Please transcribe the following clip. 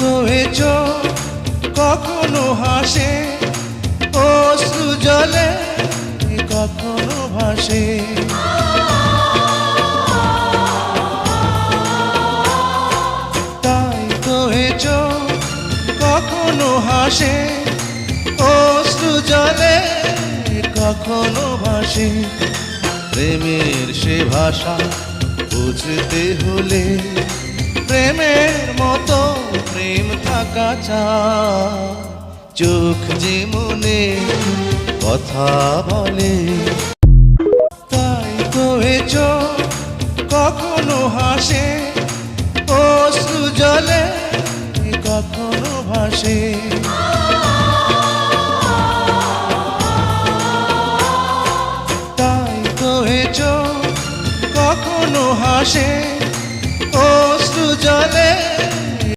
তো এ চোখ কখনো হাসে, অশ্রু জলে কখনো ভাসে। তাই তো এ চোখ কখনো হাসে, অশ্রু জলে কখনো ভাসে। প্রেমের সে ভাষা বুঝতে হলে প্রেমের মতো প্রেম থাকা চাই। চোখ যে মনে কথা বলে, তাই তো এ চোখ কখনো হাসে, অশ্রু জলে কখনো ভাসে। তাই তো এ চোখ কখনো হাসে,